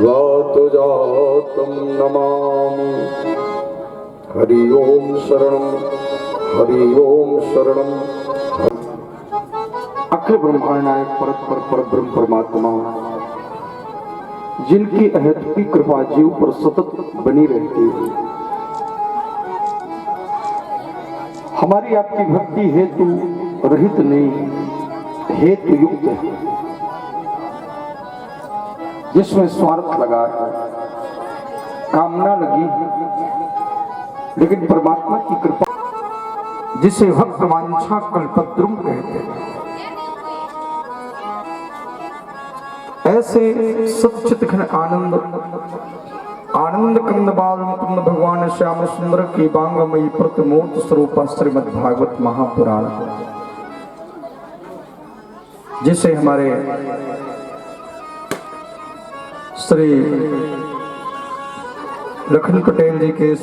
जातं नमामि। हरि ओम शरणं, हरि ओम शरणं। अखिल ब्रह्मांड नायक पर ब्रह्म परमात्मा, जिनकी अहेतुकी कृपा जीव पर सतत बनी रहती है, हमारी आपकी भक्ति हेतु रहित नहीं, हेतु युक्त है, जिसमें स्वार्थ लगा है, कामना लगी है, लेकिन परमात्मा की कृपा, जिसे भक्त वांछा कल्पद्रुम कहते हैं, ऐसे सच्चित घन आनंद आनंद कंद बाल मुकुंद भगवान श्याम सुंदर की बांगमयी प्रतिमूर्त स्वरूप श्रीमद् भागवत महापुराण, जिसे हमारे श्री लखन पटेल जी के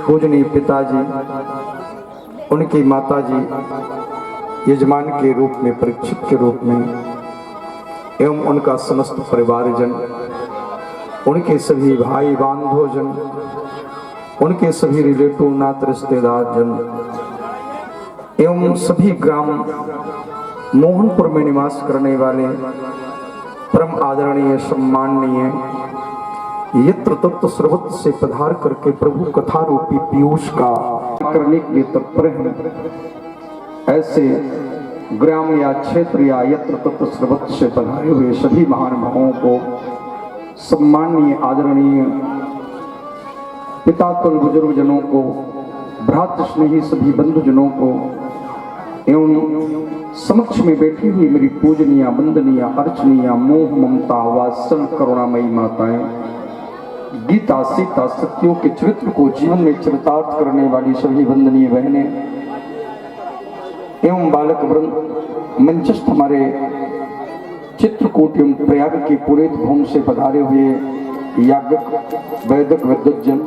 पूजनीय पिताजी, उनकी माताजी यजमान के रूप में, परीक्षित के रूप में, एवं उनका समस्त परिवारजन, उनके सभी भाई बांधवजन, उनके सभी रिलेटिव नात रिश्तेदार जन, एवं सभी ग्राम मोहनपुर में निवास करने वाले परम आदरणीय सम्माननीय यत्र तत्व सर्वत्र से पधार करके प्रभु कथा रूपी पीयूष का करने के लिए तत्पर हैं, ऐसे ग्राम या क्षेत्र या यत्र तत्व सर्वत्र से पधारे हुए सभी महानुभावों को, सम्माननीय आदरणीय पिता तुल्य बुजुर्ग जनों को, भ्रातृ स्नेही सभी बंधुजनों को, एवं समक्ष में बैठी हुई मेरी पूजनीय, वंदनीय, अर्चनीय, मोह ममता वात्सल करुणामयी माताएं, गीता सीता सत्यों के चरित्र को जीवन में चरितार्थ करने वाली सभी वंदनीय बहनें एवं बालक वृंद, मंचस्थ हमारे चित्रकूट एवं प्रयाग के पुरेत भूमि से पधारे हुए याज्ञक वैदिक विद्वज्जन,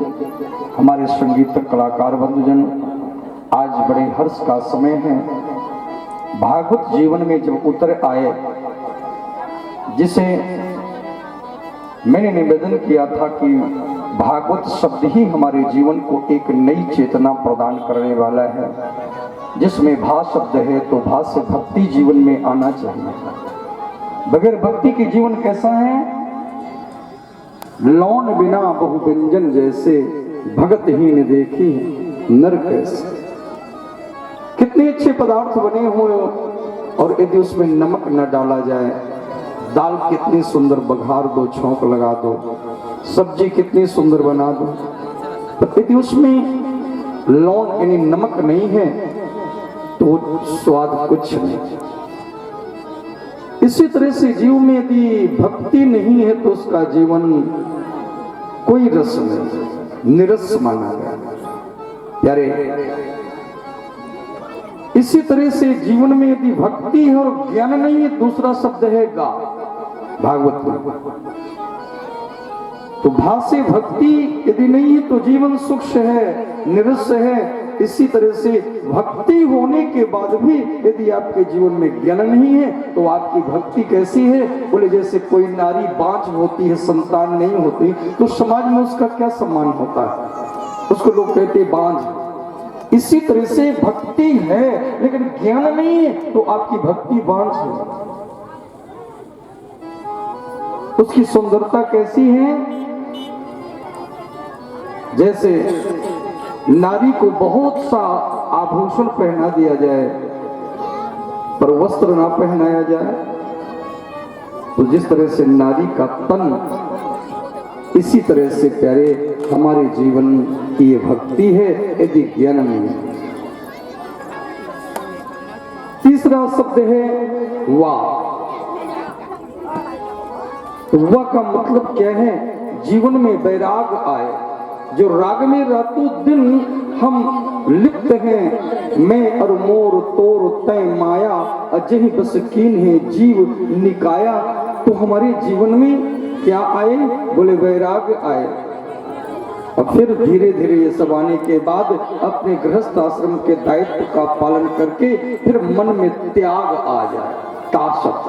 हमारे संगीतक कलाकार बंधुजन, आज बड़े हर्ष का समय है। भागवत जीवन में जब उतर आए, जिसे मैंने निवेदन किया था कि भागवत शब्द ही हमारे जीवन को एक नई चेतना प्रदान करने वाला है, जिसमें भा शब्द है तो भा से भक्ति जीवन में आना चाहिए। बगैर भक्ति के जीवन कैसा है? लौन बिना बहु व्यंजन जैसे, भगत ही ने देखी नर कैसे। कितने अच्छे पदार्थ बने हुए और यदि उसमें नमक न डाला जाए, दाल कितनी सुंदर बघार दो, छौंक लगा दो, सब्जी कितनी सुंदर बना दो, तो यदि उसमें लौन यानी नमक नहीं है तो स्वाद कुछ नहीं। इसी तरह से जीव में यदि भक्ति नहीं है तो उसका जीवन कोई रस नहीं, निरस माना गया। प्यारे, इसी तरह से जीवन में यदि भक्ति है और ज्ञान नहीं है, दूसरा शब्द है गा भागवत में, तो भा से भक्ति यदि नहीं है तो जीवन सूक्ष्म है, निरस है। इसी तरह से भक्ति होने के बाद भी यदि आपके जीवन में ज्ञान नहीं है तो आपकी भक्ति कैसी है? बोले जैसे कोई नारी बांझ होती है, संतान नहीं होती, तो समाज में उसका क्या सम्मान होता है? उसको लोग कहते बांझ। इसी तरह से भक्ति है लेकिन ज्ञान नहीं है तो आपकी भक्ति बांझ है। उसकी सुंदरता कैसी है? जैसे नारी को बहुत सा आभूषण पहना दिया जाए पर वस्त्र ना पहनाया जाए, तो जिस तरह से नारी का तन, इसी तरह से प्यारे हमारे जीवन की ये भक्ति है यदि ज्ञान नहीं है। तीसरा शब्द है वाह। तो वाह का मतलब क्या है? जीवन में वैराग आए, जो राग में रातों दिन हम लिप्त हैं, मैं और मोर तोर तय माया, अजहि बस कीन है जीव निकाया। तो हमारे जीवन में क्या आए? बोले वैराग आए। और फिर धीरे धीरे ये सब आने के बाद अपने गृहस्थ आश्रम के दायित्व का पालन करके फिर मन में त्याग आ जाए, ता शब्द,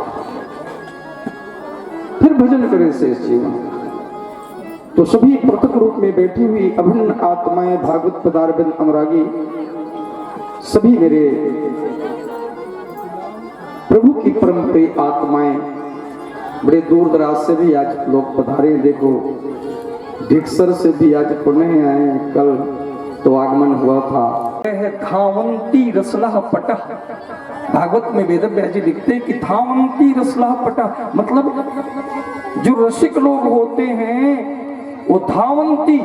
फिर भजन करे शेष जीवन। तो सभी पृथक रूप में बैठी हुई अभिन्न आत्माएं, भागवत पदारविंद अनुरागी, सभी मेरे प्रभु की परम प्रिय आत्माएं, बड़े दूर दराज से भी आज लोग पधारे। देखो ढिक्सर से भी आज पुणे आए, कल तो आगमन हुआ था। धावंती रसलह पटह, भागवत में वेद व्यास जी लिखते हैं कि धावंती रसलह पटह, मतलब जो रसिक लोग होते हैं वो धावंती,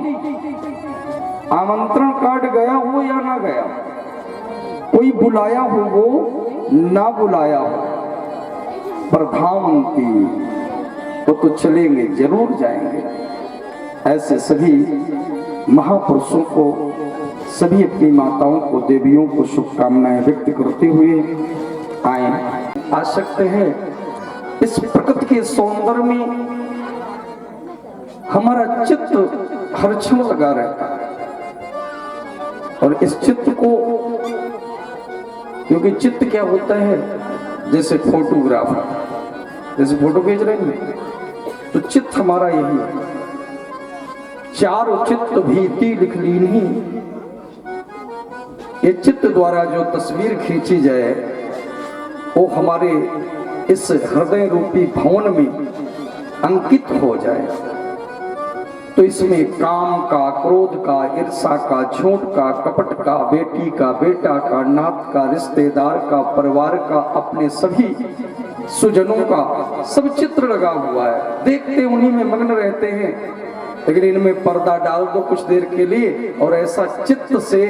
आमंत्रण कार्ड गया हो या ना गया, कोई बुलाया हो वो ना बुलाया हो, पर धावंती तो चलेंगे, जरूर जाएंगे। ऐसे सभी महापुरुषों को, सभी अपनी माताओं को, देवियों को शुभकामनाएं व्यक्त करते हुए आए। आ सकते हैं इस प्रकृति के सौंदर्य में हमारा चित्त हर क्षण लगा रहता है, और इस चित्त को, क्योंकि चित्त क्या होता है, जैसे फोटोग्राफर जैसे फोटो खींच रहे हैं, तो चित्त हमारा यही है। चारों चित्त भीति लिख ली नहीं, ये चित्त द्वारा जो तस्वीर खींची जाए वो हमारे इस हृदय रूपी भवन में अंकित हो जाए। तो इसमें काम का, क्रोध का, ईर्षा का, झूठ का, कपट का, बेटी का, बेटा का, नात का, रिश्तेदार का, परिवार का, अपने सभी सुजनों का सब चित्र लगा हुआ है। देखते उन्हीं में मग्न रहते हैं, लेकिन इनमें पर्दा डाल दो कुछ देर के लिए और ऐसा चित्त से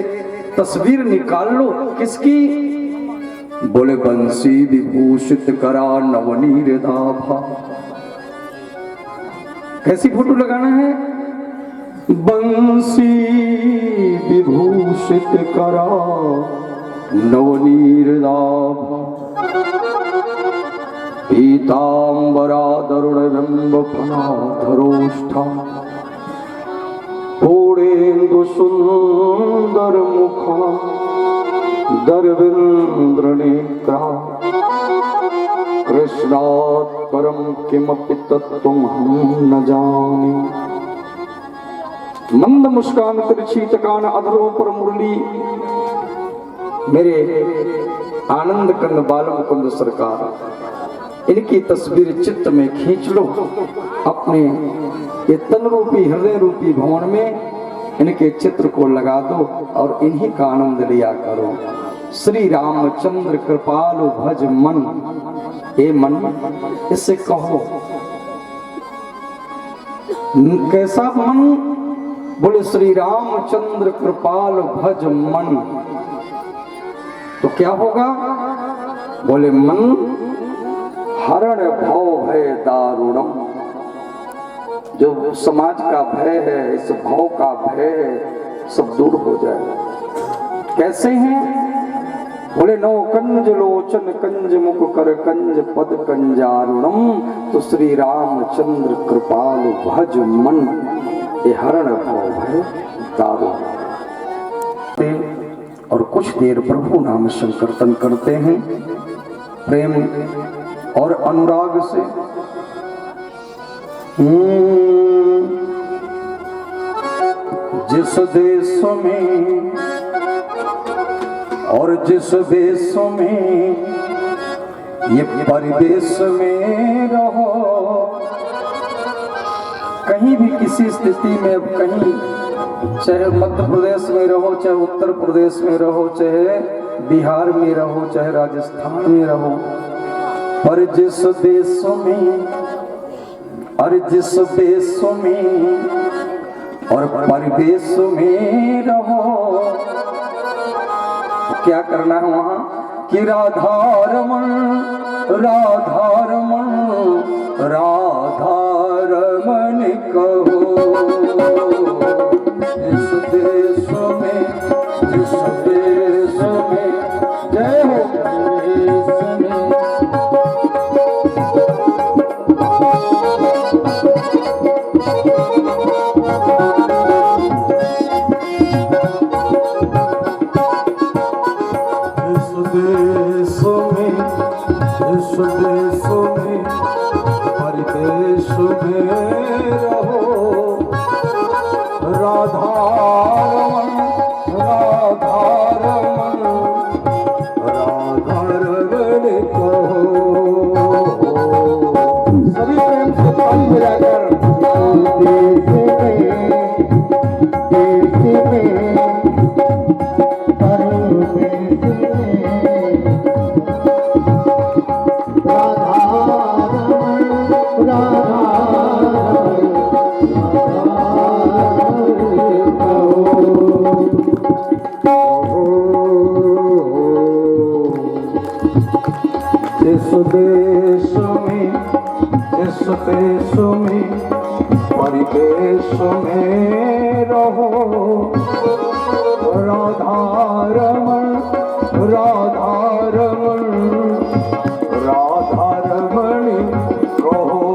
तस्वीर निकाल लो। किसकी? बोले बंसी विभूषित करा नवनीर दाभा। कैसी फोटो लगाना है? बंसी विभूषित करा नवनीर दाभा, पीतांबरा दरुण बिंब फनाधरोष्ठा, पूर्णेन्दु सुंदर मुखा दरविंद्र नेत्रा, कृष्णात् परम किमपि तत्त्वं हम न जाने। मंद मुस्कान तिरछी तकान अधरों पर मुरली, मेरे आनंद कंद बाल मुकुंद सरकार, इनकी तस्वीर चित्त में खींच लो। अपने ये तन रूपी, हृदय रूपी भवन में इनके चित्र को लगा दो और इन्हीं का आनंद लिया करो। श्री रामचंद्र कृपालु भज मन, ए मन, इससे कहो कैसा मन? बोले श्री रामचंद्र कृपालु भज मन, तो क्या होगा? बोले मन हरण भव भय दारुणम, जो समाज का भय है, इस भव का भय है, सब दूर हो जाए। कैसे हैं? बोले नौ कंज लोचन कंज मुख कर कंज पद कंजारुणम, तो श्री रामचंद्र कृपालु भज मन, ये हरण भव भय दारुण। और कुछ देर प्रभु नाम संकीर्तन करते हैं प्रेम और अनुराग से। जिस देश में और जिस देश में ये परिदेश में रहो, कहीं भी किसी स्थिति में, कहीं चाहे मध्य प्रदेश में रहो, चाहे उत्तर प्रदेश में रहो, चाहे बिहार में रहो, चाहे राजस्थान में रहो, पर जिस देशों में और जिस देशों में और परिवेश में रहो, क्या करना है वहां? कि राधारमण राधारमण राधारमण कहो। इस देश में, जिस देश में, जय हो देश में, इस देशों में परिदेश में रहो, देश में परिवेश में रहो राधा रमण राधा रमण राधा रमण कहो।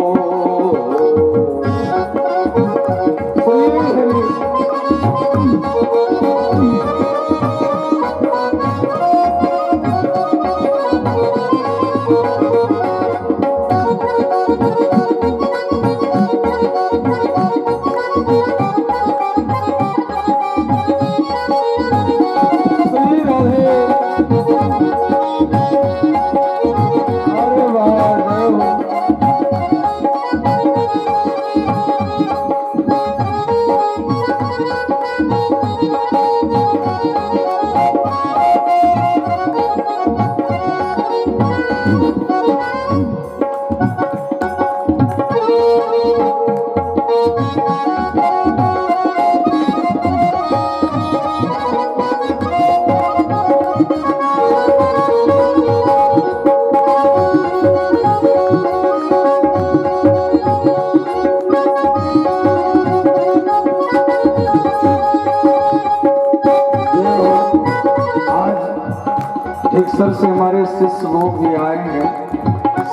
एक सर से हमारे शिष्य लोग भी आए हैं,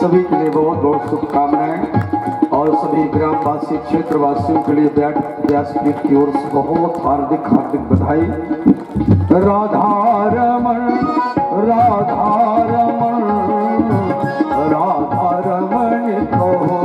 सभी के लिए बहुत बहुत शुभकामनाएं और सभी ग्रामवासी क्षेत्रवासियों के लिए व्यासपीठ की ओर से बहुत हार्दिक हार्दिक बधाई। राधा रमण राधा रमण राधा रमण कहो।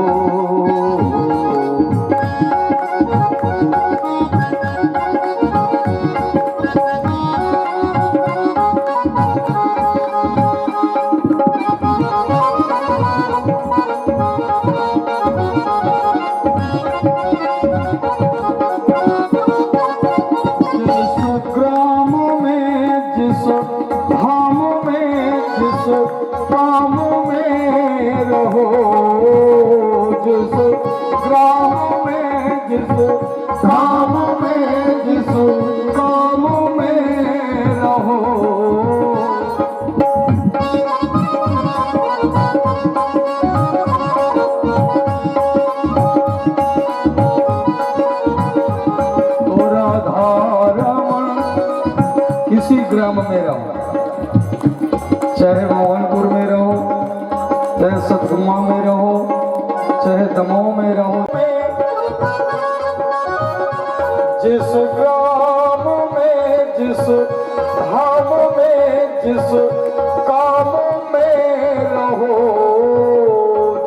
काम में रहो जिस ग्राम में जिस काम में जिस काम में रहो। तो राधा रमण किसी ग्राम में रहो, चाहे मोहनपुर में रहो, चाहे सतगुमा में रहो, चाहे दमोह में रहो, जिस ग्राम में जिस धाम में जिस काम में रहो,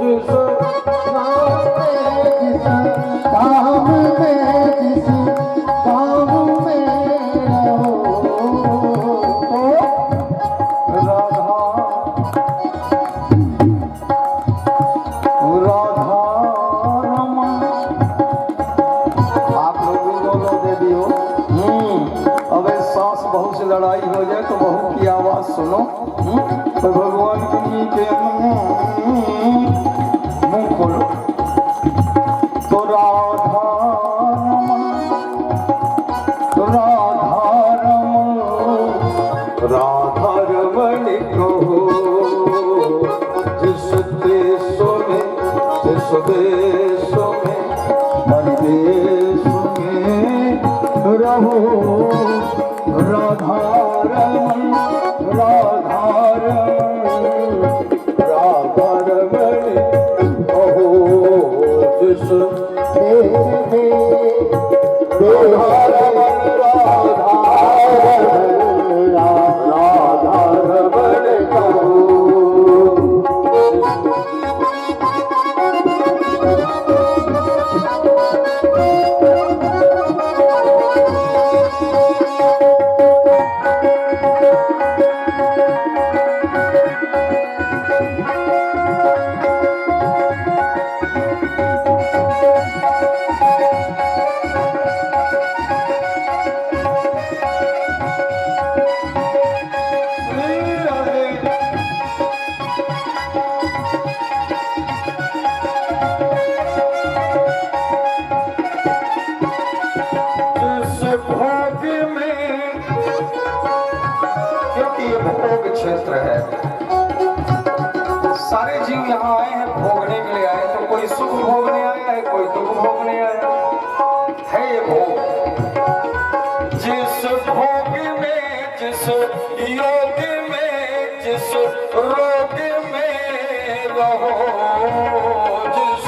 जिस ग्राम में जिस धाम में जिस काम में रहो। लड़ाई हो जाए तो बहू की आवाज सुनो, तो भगवान के नीचे मुंह खोलो। तो राधा रमण राधा रमण राधा रमण कहो। जिस देशों में जिस देशों में परिवेश में रहो राधा रमण राधा रमण राधा रमण कहो। जिस राधा रमण राधा रमण कहो। क्षेत्र है, सारे जीव यहाँ आए हैं भोगने के लिए आए, तो कोई कोई सुख भोगने आया है, कोई दुख भोगने आया है। ये भोग जिस भोग में, जिस योग में, जिस रोग में रहो, जिस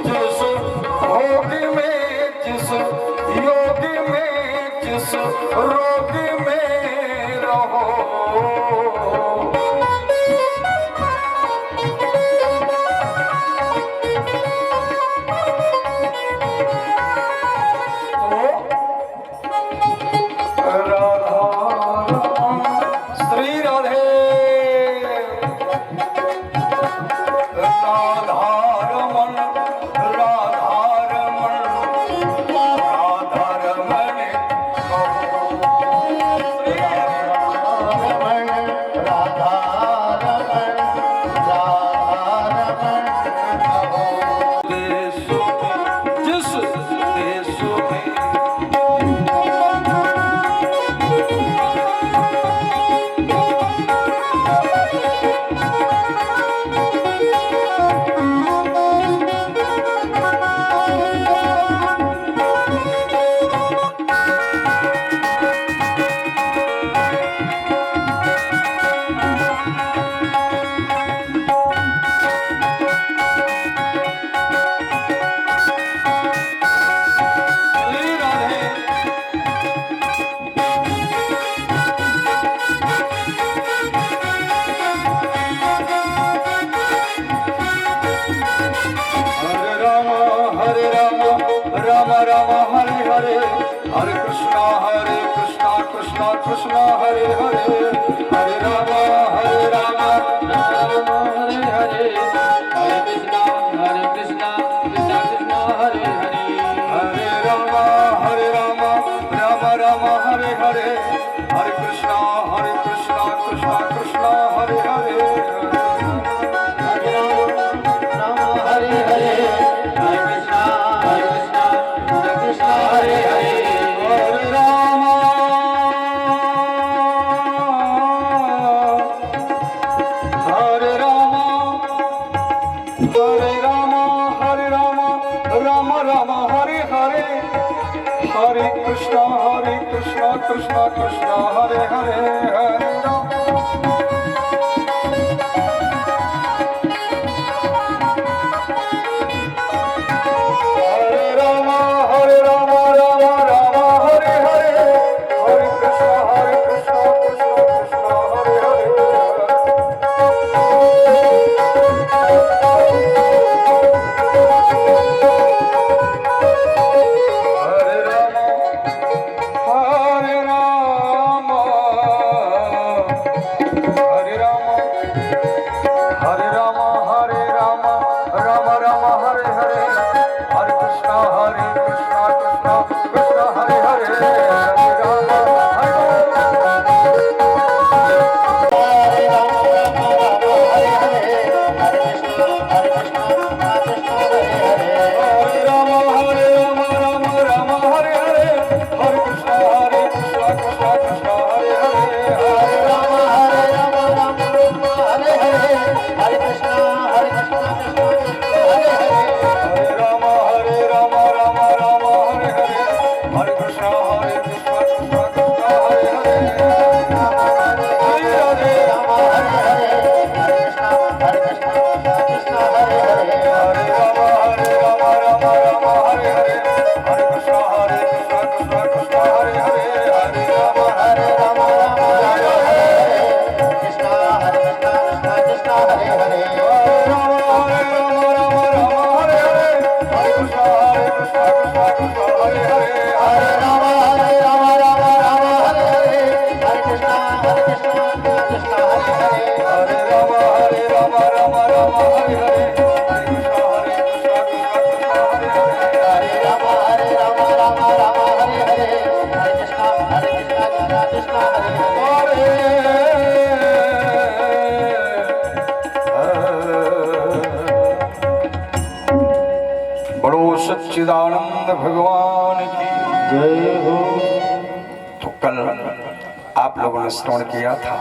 जिस भोग में, जिस योग में, जिस रोग में रहो, कृष्णा हरे हरे, हरे राम हरे राम, राम हरे हरे, हरे कृष्णा कृष्णा कृष्णा हरे हरे, हरे राम राम राम हरे हरे, हरे कृष्णा कृष्णा कृष्णा हरे हरे, हरे राम हरे हरे, हरे कृष्णा कृष्णा हरे हरे, हरे राम कृष्णा कृष्णा हरे हरे, हरे राम सच्चिदानंद भगवान की जय हो। तो कल आप लोगों ने श्रवण किया था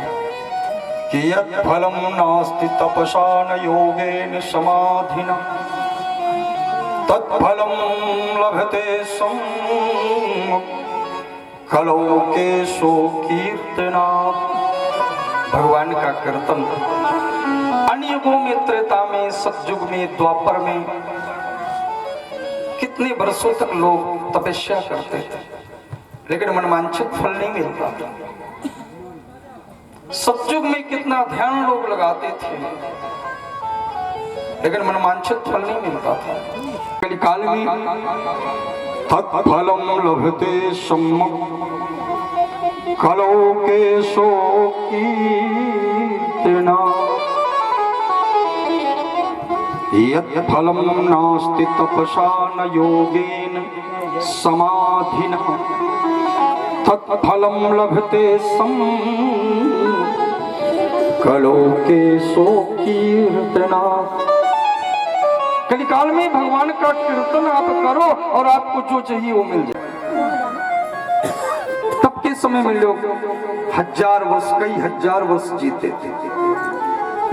कि यत् फलम नास्ति तपसा न योगेन समाधिना तत्फलम लभते कलोकेशो कीर्तना। भगवान का कीर्तन अन्य युगों में, त्रेता में, सतयुग में, द्वापर में कितने वर्षों तक लोग तपस्या करते थे, लेकिन मनवांछित फल नहीं मिलता था। सतयुग में कितना ध्यान लोग लगाते थे, लेकिन मनवांछित फल नहीं मिलता था। कलिकाल में तत्फलम लभते कलोकेशो कीर्तना यत् फलम नास्ति तपसा न योगेन समाधिना तत्फलम लभते कलोकेशो कीर्तना। कलिकाल में भगवान का कीर्तन आप करो और आपको जो चाहिए वो मिल जाए। तब के समय में लोग 1000 वर्ष, कई 1000 वर्ष जीते थे,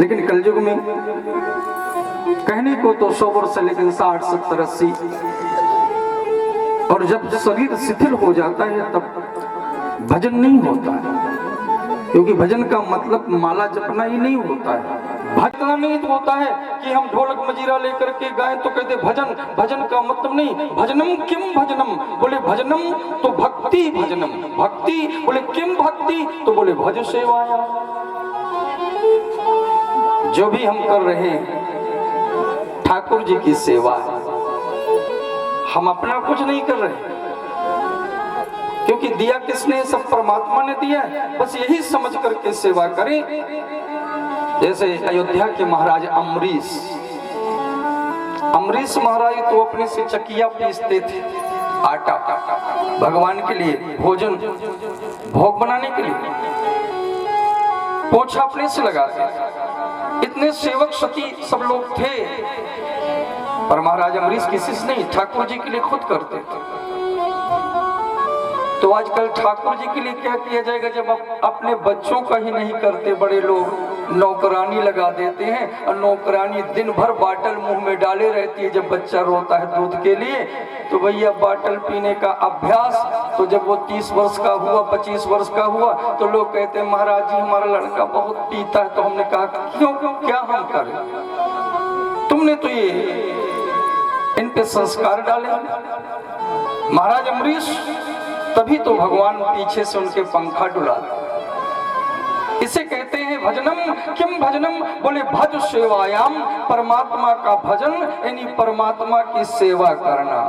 लेकिन कलयुग में कहने को तो 100 वर्ष है, लेकिन 60, 70, 80, और जब शरीर शिथिल हो जाता है तब भजन नहीं होता है, क्योंकि भजन का मतलब माला जपना ही नहीं होता है। भजना नहीं होता है कि हम ढोलक मजीरा लेकर के गाएं तो कहते भजन। भजन का मतलब नहीं, भजनम किम भजनम, बोले भजनम तो भक्ति भजनम, भक्ति बोले किम भक्ति तो बोले भज सेवाया। जो भी हम कर रहे हैं ठाकुर जी की सेवा है, हम अपना कुछ नहीं कर रहे, क्योंकि दिया किसने? सब परमात्मा ने दिया है। बस यही समझ करके सेवा करें। जैसे अयोध्या के महाराज अमरीश महाराज तो अपने से चकिया पीसते थे, आटा भगवान के लिए, भोजन भोग बनाने के लिए, पोछा अपने से लगाते थे। इतने सेवक सती सब लोग थे, पर महाराज अमरीश किसी से नहीं, ठाकुर जी के लिए खुद करते थे। तो आजकल ठाकुर जी के लिए क्या किया जाएगा? जब आप अपने बच्चों का ही नहीं करते, बड़े लोग नौकरानी लगा देते हैं, और नौकरानी दिन भर बाटल मुंह में डाले रहती है। जब बच्चा रोता है दूध के लिए तो भैया बाटल पीने का अभ्यास, तो जब वो 30 वर्ष का हुआ, 25 वर्ष का हुआ, तो लोग कहते हैं महाराज जी हमारा लड़का बहुत पीता है। तो हमने कहा क्यों, क्या हम करें? तुमने तो ये इन पे संस्कार डाले। महाराज अमरीश तभी तो भगवान पीछे से उनके पंखा डुलाते। इसे कहते हैं भजनम किम भजनम, बोले भज सेवायाम, परमात्मा का भजन यानी परमात्मा की सेवा करना।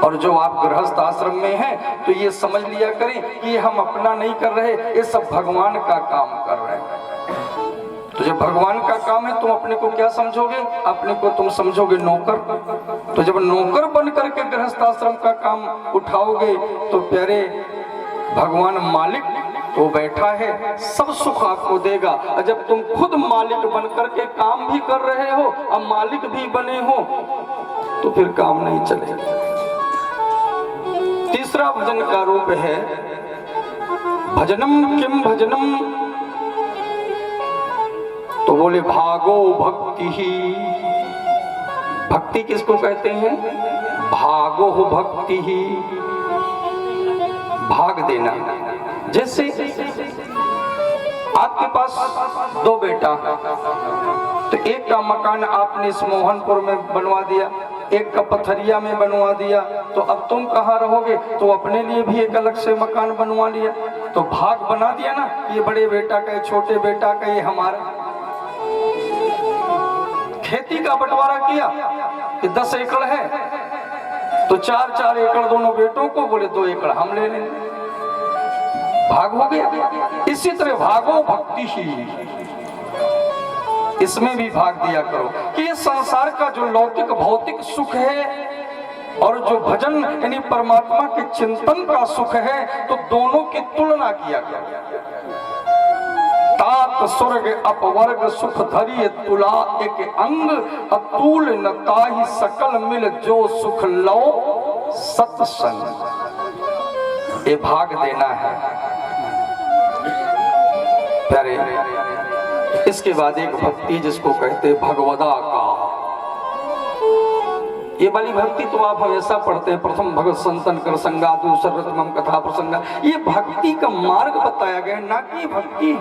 और जो आप गृहस्थ आश्रम में हैं तो ये समझ लिया करें कि हम अपना नहीं कर रहे, ये सब भगवान का काम कर रहे हैं। तो जब भगवान का काम है तुम अपने को क्या समझोगे? अपने को तुम समझोगे नौकर। तो जब नौकर बन करके गृहस्थ आश्रम का काम उठाओगे तो प्यारे भगवान मालिक तो बैठा है, सब सुख आपको देगा। और जब तुम खुद मालिक बन करके काम भी कर रहे हो और मालिक भी बने हो तो फिर काम नहीं चलेगा। तीसरा भजन का रूप है भजनम किम भजनम, तो बोले भागो भक्ति ही। भक्ति किसको कहते हैं? भागो भक्ति ही, भाग देना। जैसे आपके पास 2 बेटा, तो एक का मकान आपने इस मोहनपुर में बनवा दिया, एक का पथरिया में बनवा दिया, तो अब तुम कहाँ रहोगे? तो अपने लिए भी एक अलग से मकान बनवा लिया, तो भाग बना दिया ना, ये बड़े बेटा का, छोटे बेटा का, ये हमारा। खेती का बंटवारा किया कि 10 एकड़ है तो 4-4 एकड़ दोनों बेटों को, बोले 2 एकड़ हम ले लेंगे, भाग हो गया। इसी तरह भागो भक्ति ही, इसमें भी भाग दिया करो कि ये संसार का जो लौकिक भौतिक सुख है और जो भजन यानी परमात्मा के चिंतन का सुख है, तो दोनों की तुलना किया करो। तात स्वर्ग अपवर्ग सुख धरिय तुला एक अंग, अतुल न ताहि सकल मिल जो सुख लो सत्संग। ये भाग देना है प्यारे। इसके बाद एक भक्ति जिसको कहते भगवदा का, ये वाली भक्ति तो आप हमेशा पढ़ते हैं, प्रथम भगवत संतन कर संगा, दूसर रत्नम कथा प्रसंगा। ये भक्ति का मार्ग बताया गया, ना कि भक्ति।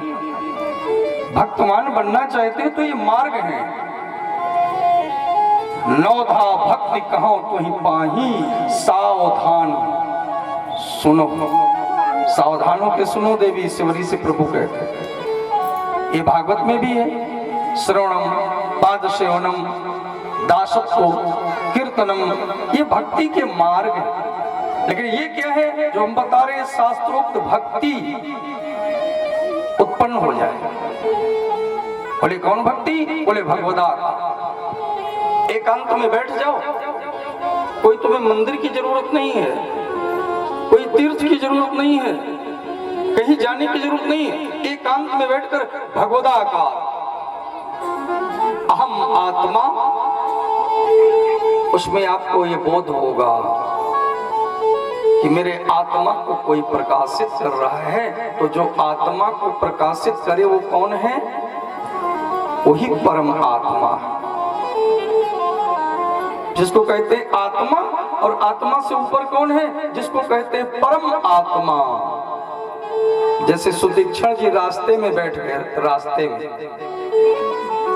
भक्तमान बनना चाहते हैं तो ये मार्ग है। नौधा भक्ति कहो तो ही पाही, सावधान सुनो। सावधानों के सुनो देवी शिवरी से प्रभु कहते। ये भागवत में भी है। श्रवणम पाद सेवनम दासत्व कीर्तनम, ये भक्ति के मार्ग है। लेकिन ये क्या है जो हम बता रहे हैं, शास्त्रोक्त भक्ति उत्पन्न हो जाए। बोले कौन भक्ति? बोले भगवदा। एकांत में बैठ जाओ, कोई तुम्हें मंदिर की जरूरत नहीं है, कोई तीर्थ की जरूरत नहीं है, कहीं जाने की जरूरत नहीं है। एकांत में बैठकर भगवदा का अहम आत्मा, उसमें आपको ये बोध होगा कि मेरे आत्मा को कोई प्रकाशित कर रहा है। तो जो आत्मा को प्रकाशित करे वो कौन है? वही परम आत्मा, जिसको कहते हैं आत्मा। और आत्मा से ऊपर कौन है? जिसको कहते हैं परम आत्मा। जैसे सुदीक्षण जी रास्ते में बैठ गए, रास्ते में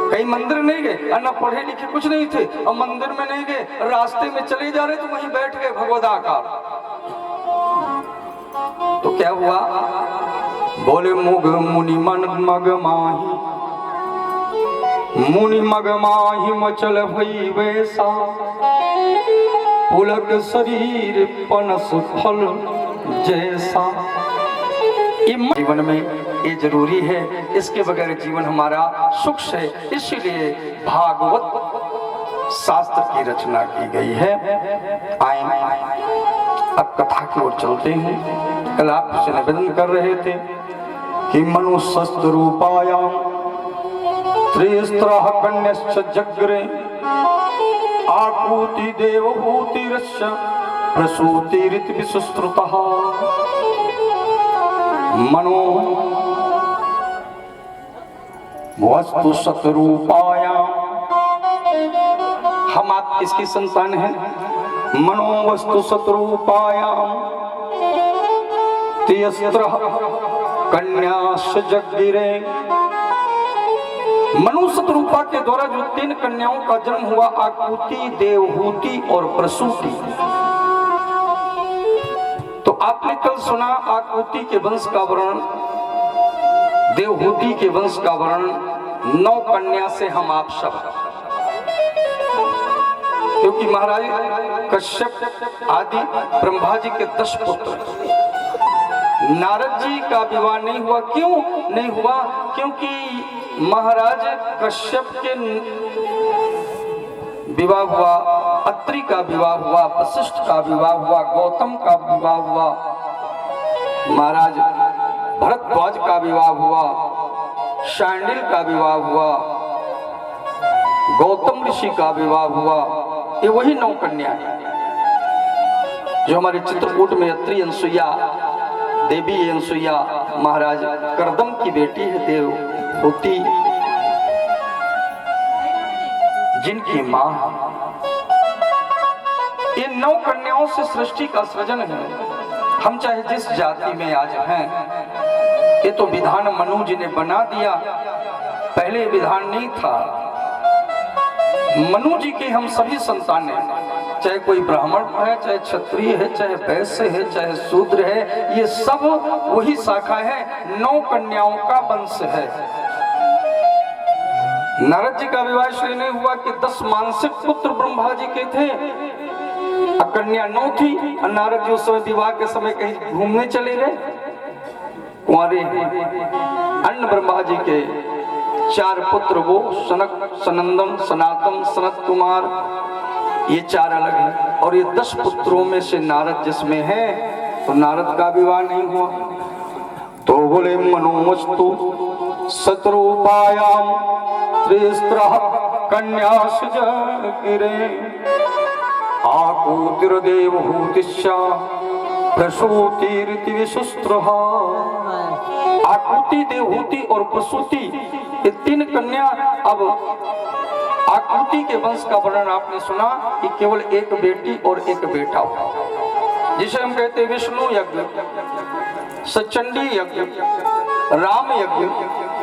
कहीं मंदिर नहीं गए, ना पढ़े लिखे कुछ नहीं थे, और मंदिर में नहीं गए, रास्ते में चले जा रहे तो वहीं बैठ गए भगवदाकार। तो क्या हुआ? बोले मुग मुनि मन मग माही, मुनि मग माही मचल भई वैसा, पुलक शरीर पनस फल जैसा। ये जीवन में ये जरूरी है, इसके बगैर जीवन हमारा सुख है। इसलिए भागवत शास्त्र की रचना की गई है। आए अब कथा की ओर चलते हैं। कल आपसे निवेदन कर रहे थे कि मनुष्य रूपायाम त्रिस्त्रः कन्यश्च जग्रे, आकृति देवभूतिरश्च प्रसूतिरिति विसुश्रुतः। मनो वस्तु सतरूपायाम, हम आप किसकी संतान हैं? मनो वस्तु सतरूपायाम तियस्त्रः कन्याश्च जग्गिरे। मनु सतरूपा के द्वारा जो 3 कन्याओं का जन्म हुआ, आकृति, देवहूति और प्रसूति। तो आपने कल सुना आकृति के वंश का वर्णन, देवहूति के वंश का वर्णन। 9 कन्या से हम आप सब, क्योंकि महाराज कश्यप आदि ब्रह्मा जी के 10 पुत्र, नारद जी का विवाह नहीं हुआ। क्यों नहीं हुआ? क्योंकि महाराज कश्यप के विवाह हुआ, अत्रि का विवाह हुआ, वशिष्ठ का विवाह हुआ, गौतम का विवाह हुआ, महाराज भरद्वाज का विवाह हुआ, शांडिल का विवाह हुआ, गौतम ऋषि का विवाह हुआ। ये वही 9 कन्या है जो हमारे चित्रकूट में अत्रि अनसुईया देवी, अनसुईया महाराज करदम की बेटी है देवहूति, जिनकी मां। ये 9 कन्याओं से सृष्टि का सृजन है। हम चाहे जिस जाति में आज हैं, ये तो विधान मनु जी ने बना दिया, पहले विधान नहीं था। मनु जी के हम सभी संतान हैं, चाहे कोई ब्राह्मण है, चाहे क्षत्रिय है, चाहे वैश्य है, चाहे शूद्र है, ये सब वही शाखा है, 9 कन्याओं का वंश है। नारद जी का विवाह इसलिए नहीं हुआ कि 10 मानसिक पुत्र ब्रह्मा जी के थे, कन्या 9 थी। नारद जी उस समय विवाह के समय कहीं घूमने चले गए, कुंवारे अन्य ब्रह्मा जी के 4 पुत्र, वो सनक, सनंदन, सनातन, सनत कुमार, ये 4 अलग हैं। और ये 10 पुत्रों में से नारद जिसमें है, तो नारद का विवाह नहीं हुआ। तो बोले मनोवस्तु सतरूपायाम त्रिस्त्रः कन्याश्च जगिरे, आकृतिर्देवहूतिश्च प्रसूति विशुस्त्रः, आकृति, देवहूति और प्रसूति, ये तीन कन्या। अब आकृति के वंश का वर्णन आपने सुना कि केवल एक बेटी और एक बेटा, जिसे हम कहते हैं विष्णु यज्ञ, सचंडी यज्ञ, राम यज्ञ,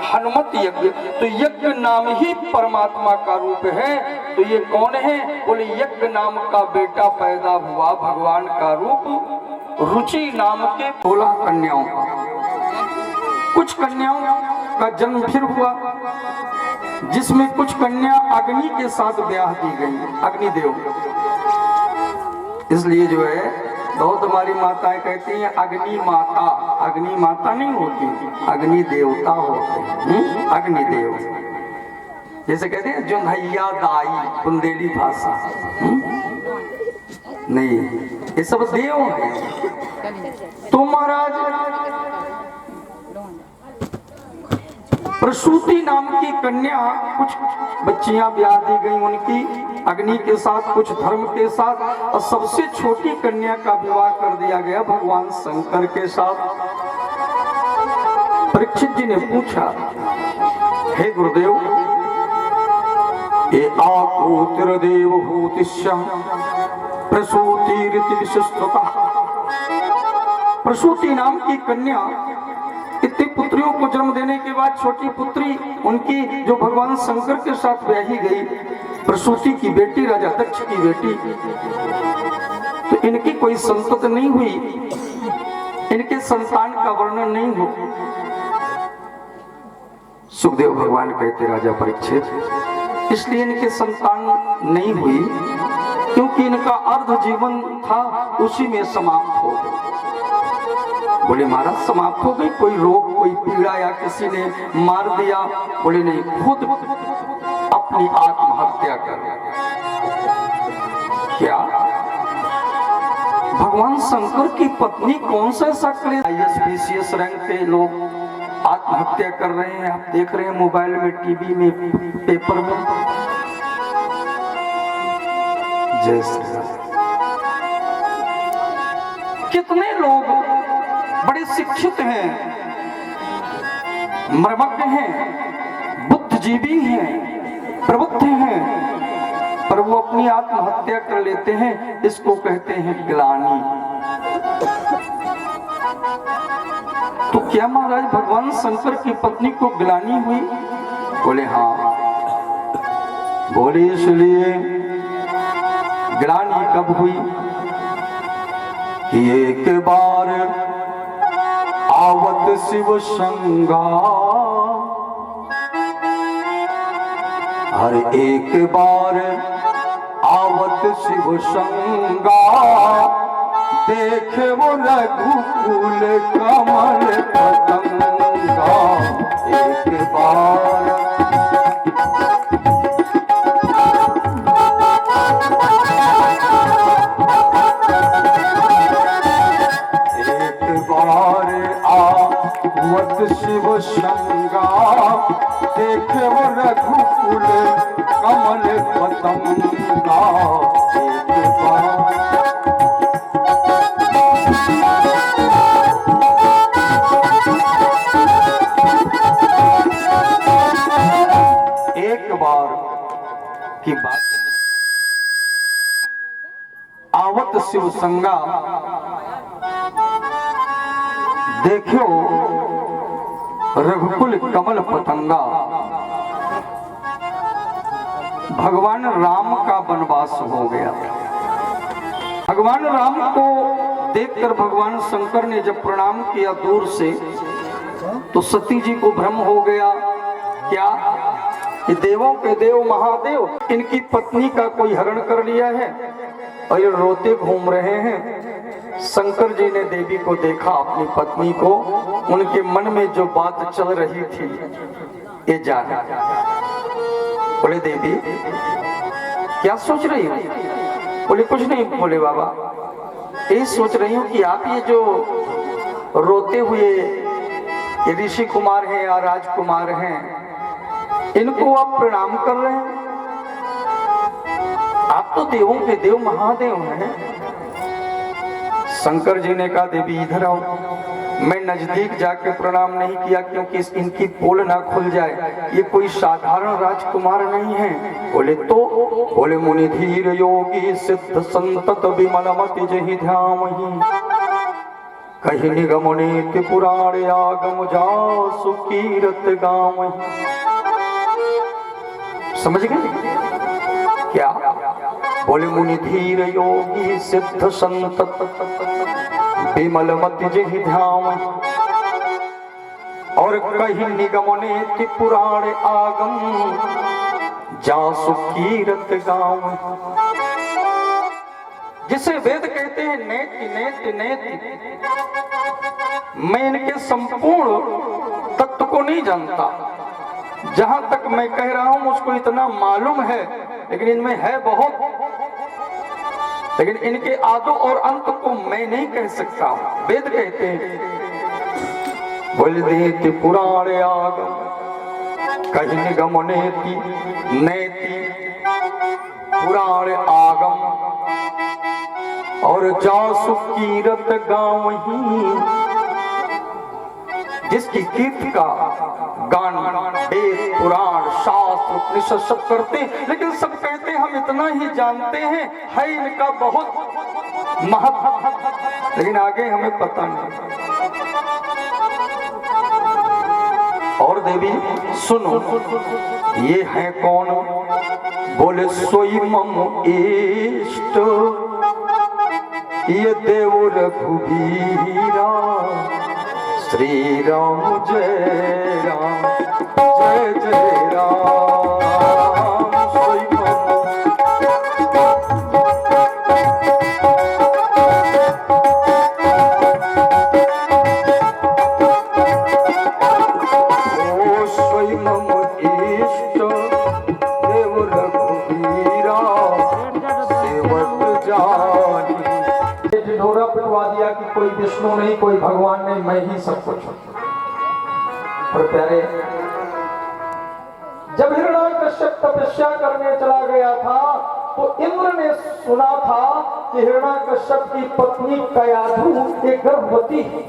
हनुमत यज्ञ। तो यज्ञ नाम ही परमात्मा का रूप है। तो ये कौन है? बोले यज्ञ नाम का बेटा पैदा हुआ भगवान का रूप रुचि नाम के 16 कन्याओं का। कुछ कन्याओं का जन्म फिर हुआ, जिसमें कुछ कन्या अग्नि के साथ ब्याह दी गई, अग्निदेव। इसलिए जो है बहुत हमारी माताएं कहती हैं अग्नि माता। अग्नि माता नहीं होती, अग्नि देवता होते, अग्निदेव। जैसे कहते हैं जोन्हैया दाई, बुंदेली भाषा। नहीं, ये सब देव हैं। तो महाराज प्रसूति नाम की कन्या, कुछ बच्चियां ब्याह दी गई उनकी अग्नि के साथ, कुछ धर्म के साथ, और सबसे छोटी कन्या का विवाह कर दिया गया भगवान शंकर के साथ। परीक्षित जी ने पूछा, हे गुरुदेव, ये आकोतिर देवहूतिश्च प्रसूति रीति विशिष्टता। प्रसूति नाम की कन्या इतनी पुत्रियों को जन्म देने के बाद छोटी पुत्री उनकी जो भगवान शंकर के साथ ब्याही गई, प्रसूति की बेटी, राजा दक्ष की बेटी, तो इनकी कोई संतति नहीं हुई, इनके संतान का वर्णन नहीं हो। सुखदेव भगवान कहते राजा परीक्षित, इसलिए इनके संतान नहीं हुई क्योंकि इनका अर्ध जीवन था उसी में समाप्त हो गया। बोले महाराज समाप्त हो गई, कोई रोग, कोई पीड़ा या किसी ने मार दिया? बोले नहीं, खुद अपनी आत्महत्या कर। क्या भगवान शंकर की पत्नी कौन सा ऐसा क्लेश? IAS BCS रैंक के लोग आत्महत्या कर रहे हैं, आप देख रहे हैं मोबाइल में, टीवी में, पेपर में। जय श्री राम। कितने लोग बड़े शिक्षित हैं, मर्मज्ञ हैं, बुद्धिजीवी हैं, प्रबुद्ध हैं, पर वो अपनी आत्महत्या कर लेते हैं। इसको कहते हैं ग्लानि। तो क्या महाराज भगवान शंकर की पत्नी को ग्लानि हुई? बोले हाँ। बोले इसलिए ग्लानि कब हुई? एक बार आवत शिव संगा, हर एक बार आवत शिव संगा, देखे वो रघुकुल कमल पतंगा। एक बार शिव संगा, देखे वो रघुकुल कमल पतंगा। एक बार की बात, आवत शिव संगा, देखो रघुकुल कमल पतंगा। भगवान राम का वनवास हो गया। भगवान राम को देखकर भगवान शंकर ने जब प्रणाम किया दूर से, तो सती जी को भ्रम हो गया। क्या ये देवों के देव महादेव, इनकी पत्नी का कोई हरण कर लिया है और ये रोते घूम रहे हैं। शंकर जी ने देवी को देखा, अपनी पत्नी को, उनके मन में जो बात चल रही थी ये जाना। बोले देवी क्या सोच रही हो? बोले कुछ नहीं। बोले बाबा ये सोच रही हूँ कि आप ये जो रोते हुए ये ऋषि कुमार हैं या राजकुमार हैं, इनको आप प्रणाम कर रहे हैं। आप तो देवों के देव महादेव हैं, शंकर जी ने कहा देवी इधर आओ। मैं नजदीक जाके प्रणाम नहीं किया क्योंकि इनकी पोल ना खुल जाए, ये कोई साधारण राजकुमार नहीं है। बोले तो बोले मुनि धीर योगी सिद्ध संतत विमलमति जहि ध्यामहि कहि निगमनेति पुराण आगम जासु कीरत गामहि। समझ गए क्या? बोले मुनि धीर योगी सिद्ध संतत विमलमति जहि ध्यामहि और कहि निगमनेति पुराण आगम जासु कीरत गामहि। जिसे वेद कहते हैं नेति नेति नेति, मैं इनके संपूर्ण तत्व को नहीं जानता। जहां तक मैं कह रहा हूं मुझको इतना मालूम है, लेकिन इनमें है बहुत, लेकिन इनके आदो और अंत को मैं नहीं कह सकता। वेद कहते हैं बोल देति पुराण आगम कहि निगमनेति नेति पुराण आगम और जासु कीरत गावहीं। जिसकी कीर्ति का गान वेद पुराण शास्त्र उपनिषद सब करते हैं, लेकिन सब कहते हैं हम इतना ही जानते हैं, है इनका बहुत महत्व, लेकिन आगे हमें पता नहीं। और देवी सुनो, ये है कौन? बोले सोई मम इष्ट ये देव रघुबीरा श्री राम जय राम जय जय राम। सोई मम इष्ट देव रघुबीरा सेवक जानी। ढिढोरा पिटवा दिया कि कोई विष्णु नहीं, कोई भगवान नहीं, मैं ही सब कुछ। पर प्यारे, जब हिरण्याकश्यप तपस्या करने चला गया था तो इंद्र ने सुना था कि हिरण्याकश्यप की पत्नी कयाधु एक गर्भवती है।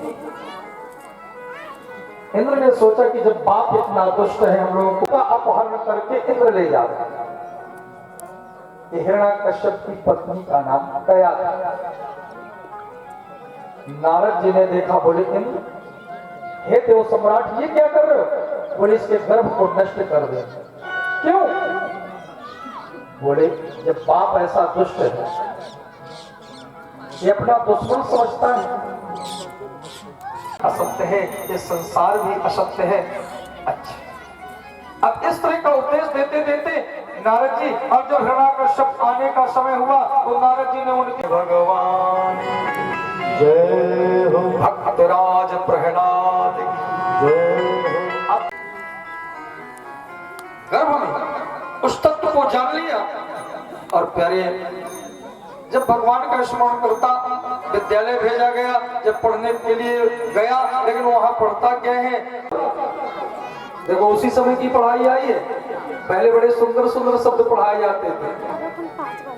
इंद्र ने सोचा कि जब बाप इतना दुष्ट है, हम लोगों का अपहरण करके इंद्र ले जाए। हिरण्याकश्यप की पत्नी का नाम कयाधु। नारद जी ने देखा, बोले इंद्र, हे देव सम्राट, ये क्या कर रहे हो? बोले इसके गर्भ को नष्ट कर दे। क्यों? बोले जब बाप ऐसा दुष्ट है, ये अपना दुश्मन समझता है, असत्य है, ये संसार भी असत्य है। अच्छा, अब इस तरह का उपदेश देते देते नारद जी, और जब हिरण्याकश्यप आने का समय हुआ तो नारद जी ने उनके भगवान जय हो भक्तराज प्रहलाद जय हो। गर्भ में उस तत्व को जान लिया। और प्यारे, जब भगवान का स्मरण करता, विद्यालय भेजा गया, जब पढ़ने के लिए गया, लेकिन वहां पढ़ता क्या है? देखो उसी समय की पढ़ाई आई है। पहले बड़े सुंदर सुंदर शब्द पढ़ाए जाते थे।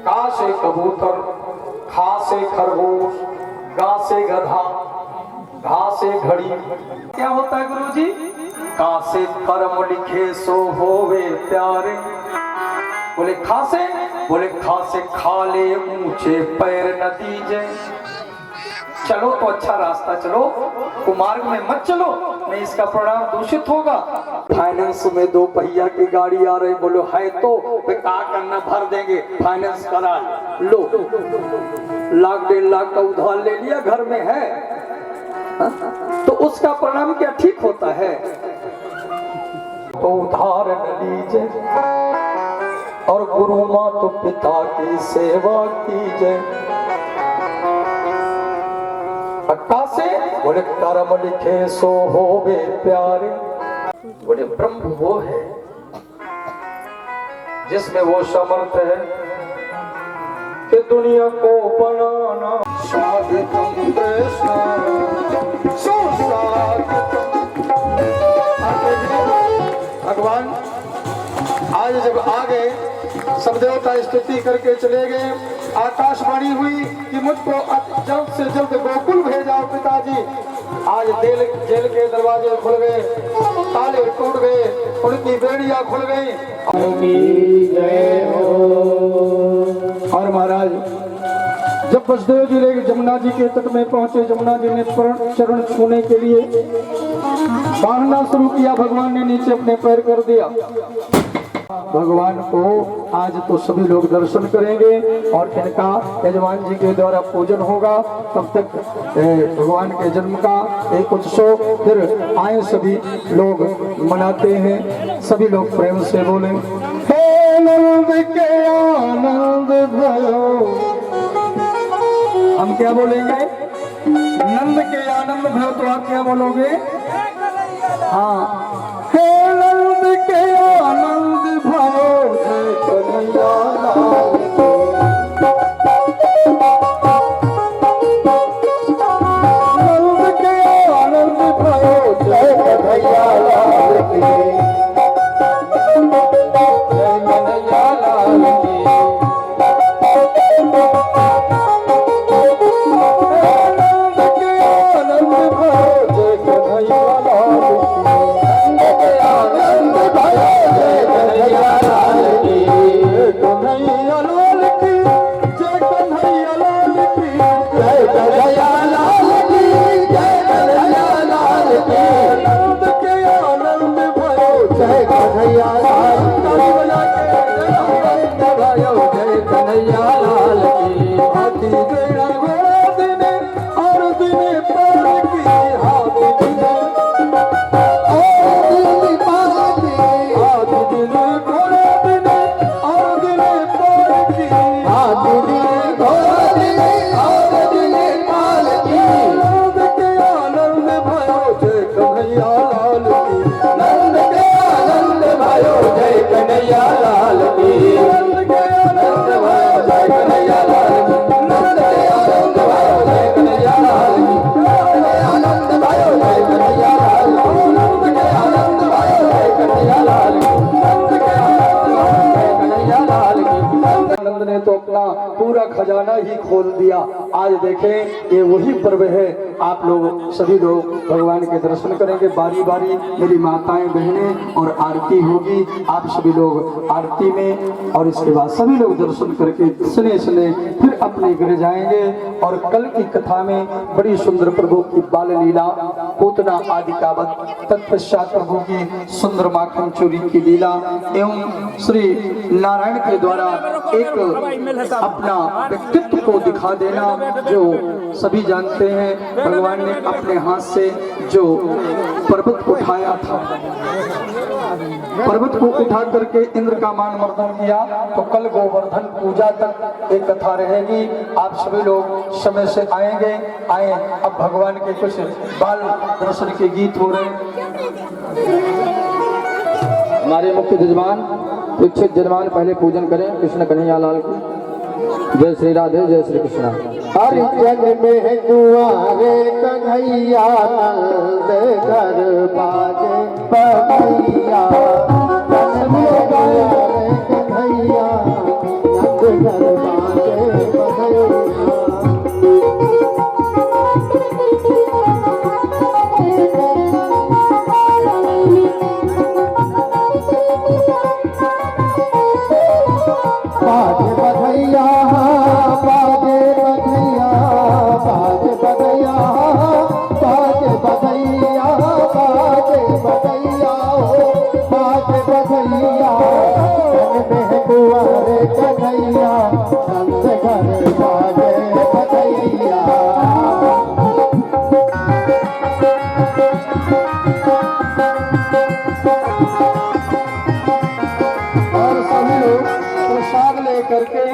का से कबूतर, खा से खरगोश, गा से गधा, घा से घड़ी। क्या होता है गुरुजी? का से कर्म लिखे सो होवे प्यारे। बोले खा से, बोले खा से खा ले ऊंचे पैर न दीजे। चलो तो अच्छा रास्ता चलो, कुमार्ग में मत चलो, नहीं इसका परिणाम दूषित होगा। फाइनेंस में 2 पहिया की गाड़ी आ रही, बोलो है तो क्या करना, भर देंगे, फाइनेंस करा लो। 1,00,000-1.5 लाख का उधार ले लिया, घर में है, तो उसका परिणाम क्या ठीक होता है? तो उधार न लीजिए और गुरु माता पिता की सेवा कीजिए। से बोले कर्म लिखे सो होवे प्यारे। बोले ब्रह्म वो है जिसमें वो समर्थ है कि दुनिया को बनाना। स्वागतम कृष्ण भगवान आज जब आ गए, सब देवता स्तुति करके चले गए। आकाशवाणी हुई कि मुझको जल्द से जल्द गोकुल भेजाओ पिताजी। आज जेल के दरवाजे खुल गए, ताले टूट गए, उनकी बेड़ियां खुल गई। और महाराज जब वसुदेव जिले के जमुना जी के तट में पहुंचे, जमुना जी ने चरण छूने के लिए बांधना शुरू किया। भगवान ने नीचे अपने पैर कर दिया। भगवान को आज तो सभी लोग दर्शन करेंगे और इनका यजमान जी के द्वारा पूजन होगा। तब तक भगवान के जन्म का एक उत्सव फिर आए सभी लोग मनाते हैं। सभी लोग प्रेम से बोले, हे नंद के आनंद भयो। हम क्या बोलेंगे? नंद के आनंद भयो। तो आप क्या बोलोगे? हाँ, हे नंद के आनंद भयो जय कन्हैया लाल की। नंद के आनंद भयो जय कन्हैया लाल की। जय कन्हैया लाल की। तो अपना पूरा खजाना ही खोल दिया। आज देखें ये वही पर्व है। आप लोग सभी लोग भगवान के दर्शन करेंगे बारी बारी। मेरी माताएं बहनें और आरती होगी। आप सभी लोग आरती में और इसके बाद सभी लोग दर्शन करके सुने सुने फिर अपने घर जाएंगे। और कल की कथा में बड़ी सुंदर प्रभु की बाल लीला, पूतना आदि कावत, तत्पश्चात प्रभु की सुंदर माखन चोरी की लीला एवं श्री नारायण के द्वारा एक अपना व्यक्तित्व को दिखा देना जो सभी जानते हैं। भगवान ने अपने हाथ से जो पर्वत उठाया था, पर्वत को उठा करके इंद्र का मान मर्दन किया। तो कल गोवर्धन पूजा तक एक कथा रहेगी। आप सभी लोग समय से आएंगे। आए अब भगवान के कुछ बाल दर्शन के गीत हो रहे हैं। हमारे मुख्य जजमान दीक्षित जजमान पहले पूजन करें कृष्ण कन्हैया लाल की। जय श्री राधे, जय श्री कृष्णा। हर जग में दुआरे कन्हैया नंद घर बाजे बधैया। जग में दुआरे कन्हैया नंद घर बाजे बधैया। बाजे बधैया, बाजे बधैया, बाजे बधैया, बाजे बधैया, बाजे बधैया, बाजे बधैया। जग में कुंवारे कन्हैया नंद घर बाजे बधैया। और सभी लोग प्रसाद लेकर के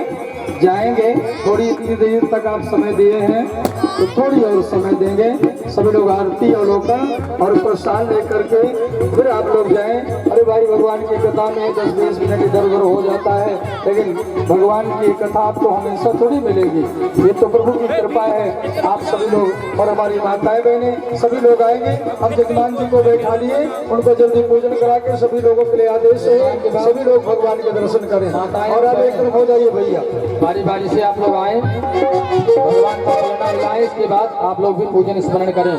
जाएंगे। थोड़ी इतनी देर तक आप समय दिए हैं तो थोड़ी और समय देंगे। सभी लोग आरती अवलोकन और प्रसाद लेकर के फिर आप लोग जाएं। बड़े भाई भगवान की कथा में 10-20 मिनट इधर उधर हो जाता है, लेकिन भगवान की कथा आपको हमेशा थोड़ी मिलेगी। ये तो प्रभु की कृपा है। आप सभी लोग और हमारी माताएं बहनें सभी लोग आएंगे। हम जजमान जी को बैठा लिए, उनको जल्दी पूजन करा के सभी लोगों के लिए आदेश है सभी लोग भगवान के दर्शन करें। और अब एक तरफ हो जाइए भैया, बारी बारी से आप लोग आए, भगवान का प्रणाम लाए, इसके बाद आप लोग भी पूजन स्मरण करें।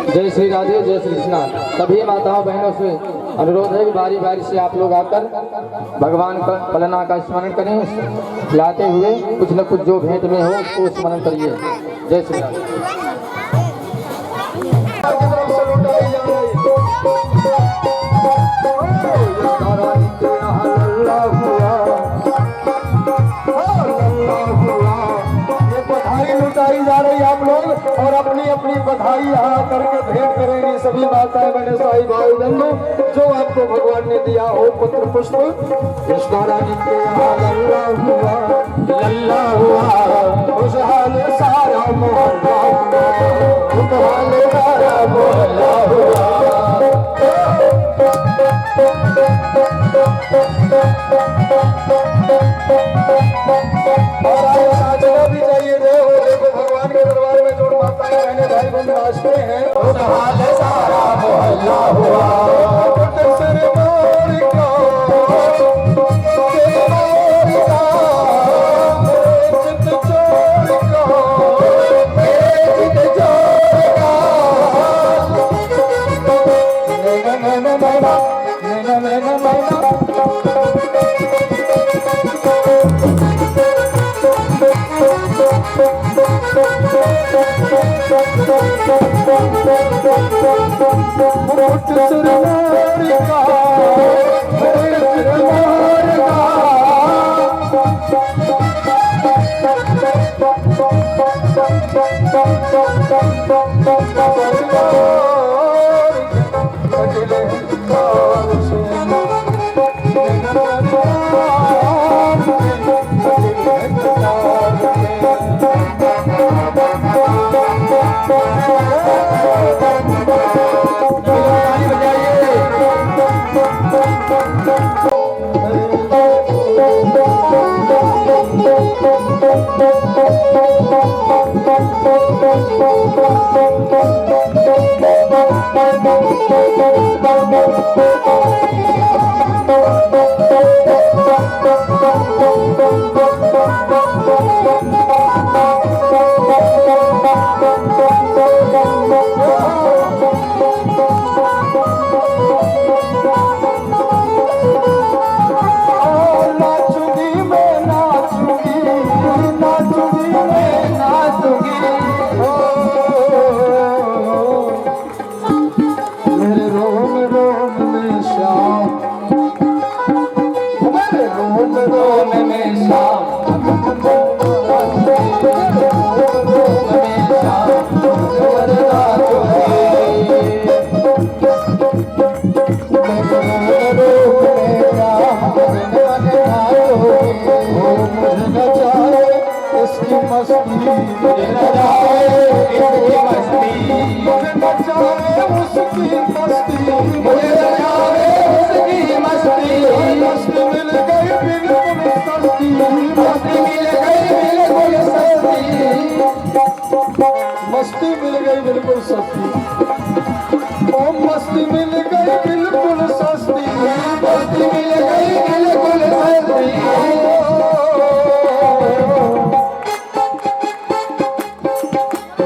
जय श्री राधे, जय श्री कृष्णा। सभी माताओं बहनों से अनुरोध है कि बारी बारी से आप लोग आकर भगवान का पलना का स्मरण करें, लाते हुए कुछ न कुछ जो भेंट में हो उसको स्मरण करिए। जय श्री राधे। लुटाई जा रही आप लोग और अपनी अपनी बधाई यहाँ करके भेंट करेंगे सभी माताएं बहने साई भाई बंधु, जो आपको भगवान ने दिया हो पुत्र पुष्प। कृष्णा रानी के यहाँ लल्ला हुआ खुशहाल सारा मोहल्ला हुआ, खुशहाल सारा मोहल्ला हुआ। और आगे नाचना भी चाहिए। देखो भगवान के दरबार में जो माताएं बहने भाई बंधु नाचते हैं, खुशहाल सारा मोहल्ला हुआ। मस्ती मिल गई बिल्कुल सस्ती, ओ मस्ती मिल गई बिल्कुल सस्ती, मस्ती मिल गई बिल्कुल सस्ती।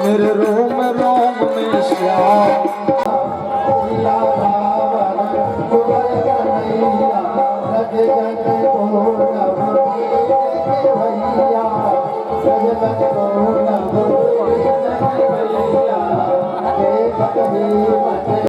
मेरे रोम रोम में श्याम भैया